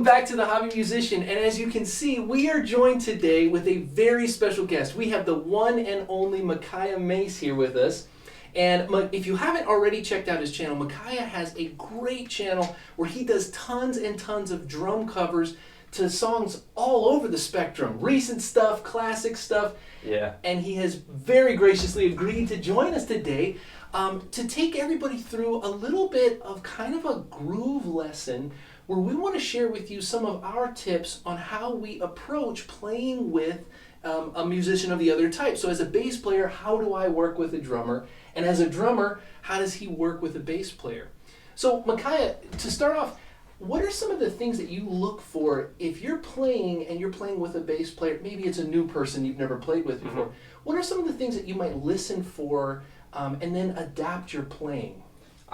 Welcome back to The Hobby Musician, and as you can see, we are joined today with a very special guest. We have the one and only Micaiah Mace here with us. And if you haven't already checked out his channel, Micaiah has a great channel where he does tons and tons of drum covers to songs all over the spectrum. Recent stuff, classic stuff. Yeah. And he has very graciously agreed to join us today to take everybody through a little bit of kind of a groove lesson where we want to share with you some of our tips on how we approach playing with a musician of the other type. So as a bass player, how do I work with a drummer? And as a drummer, how does he work with a bass player? So Micaiah, to start off, what are some of the things that you look for if you're playing and you're playing with a bass player? Maybe it's a new person you've never played with before. Mm-hmm. What are some of the things that you might listen for and then adapt your playing?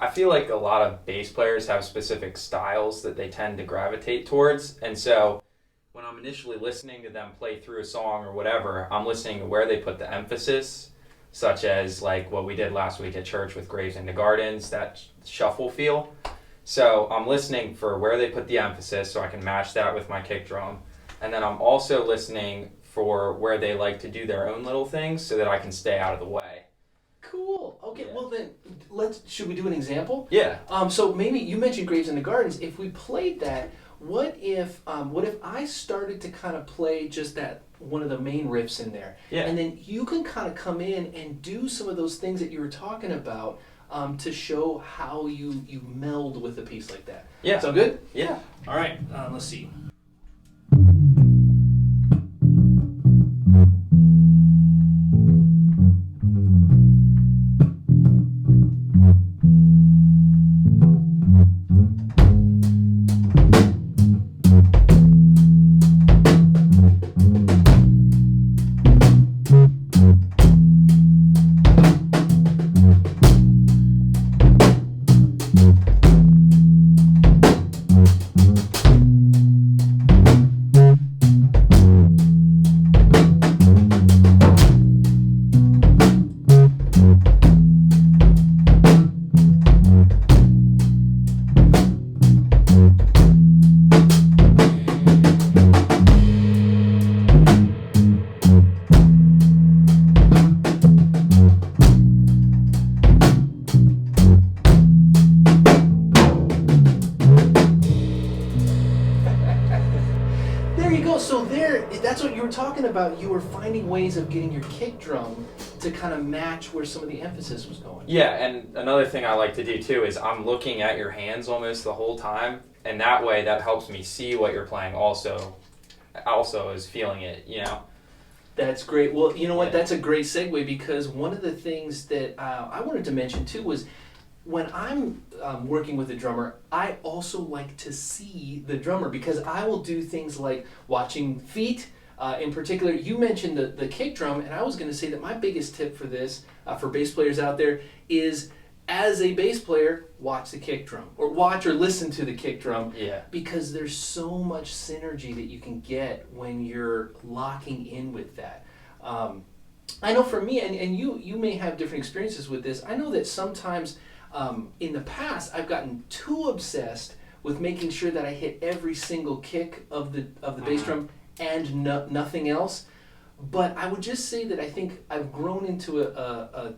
I feel like a lot of bass players have specific styles that they tend to gravitate towards. And so when I'm initially listening to them play through a song or whatever, I'm listening to where they put the emphasis, such as like what we did last week at church with Graves into Gardens, that shuffle feel. So I'm listening for where they put the emphasis so I can match that with my kick drum. And then I'm also listening for where they like to do their own little things so that I can stay out of the way. Cool. Okay, yeah. Well then, should we do an example? Yeah. So maybe you mentioned Graves into Gardens. If we played that, what if I started to kind of play just that one of the main riffs in there? Yeah. And then you can kind of come in and do some of those things that you were talking about to show how you meld with a piece like that. Yeah. Sound good? Yeah. All right. Let's see. That's what you were talking about. You were finding ways of getting your kick drum to kind of match where some of the emphasis was going. Yeah, and another thing I like to do too is I'm looking at your hands almost the whole time, and that way that helps me see what you're playing also is feeling it, you know? That's great. Well, you know what? Yeah. That's a great segue because one of the things that I wanted to mention too was when I'm working with a drummer, I also like to see the drummer because I will do things like watching feet. In particular, you mentioned the kick drum, and I was going to say that my biggest tip for this, for bass players out there, is as a bass player, watch the kick drum, or watch or listen to the kick drum, because there's so much synergy that you can get when you're locking in with that. I know for me, and you may have different experiences with this, I know that sometimes in the past I've gotten too obsessed with making sure that I hit every single kick of the bass drum and nothing else. But I would just say that I think I've grown into an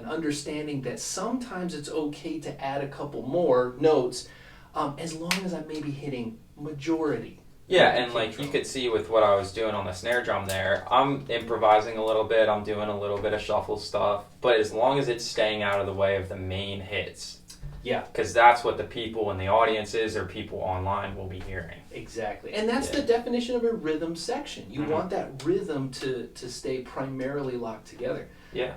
understanding that sometimes it's okay to add a couple more notes as long as I'm maybe hitting majority. Yeah, and like you could see with what I was doing on the snare drum there, I'm improvising a little bit, I'm doing a little bit of shuffle stuff, but as long as it's staying out of the way of the main hits. Yeah. Because that's what the people in the audiences or people online will be hearing. Exactly. And that's the definition of a rhythm section. You want that rhythm to stay primarily locked together. Yeah.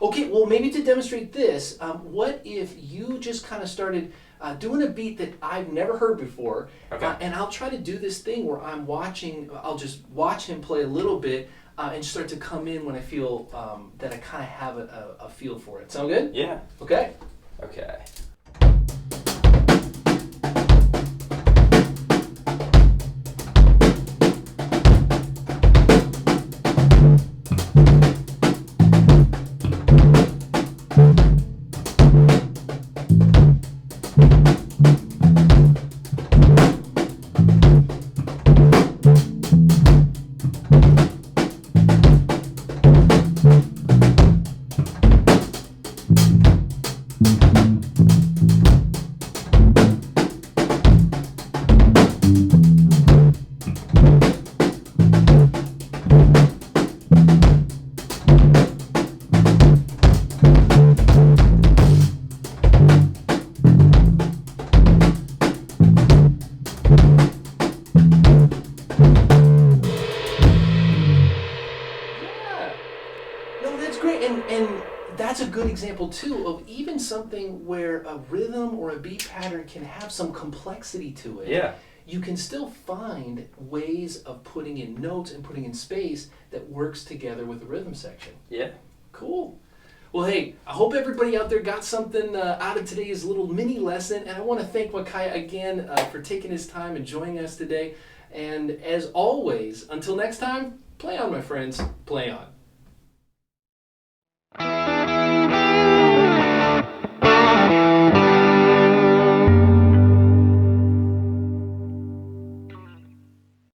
Okay, well maybe to demonstrate this, what if you just kind of started doing a beat that I've never heard before, and I'll try to do this thing where I'll just watch him play a little bit and start to come in when I feel that I kind of have a feel for it. Sound good? Yeah. Okay. Okay. great, and that's a good example too of even something where a rhythm or a beat pattern can have some complexity to it. Yeah. You can still find ways of putting in notes and putting in space that works together with the rhythm section. Yeah. Cool. Well, hey, I hope everybody out there got something out of today's little mini lesson, and I want to thank Micaiah again for taking his time and joining us today. And as always, until next time, play on, my friends, play on.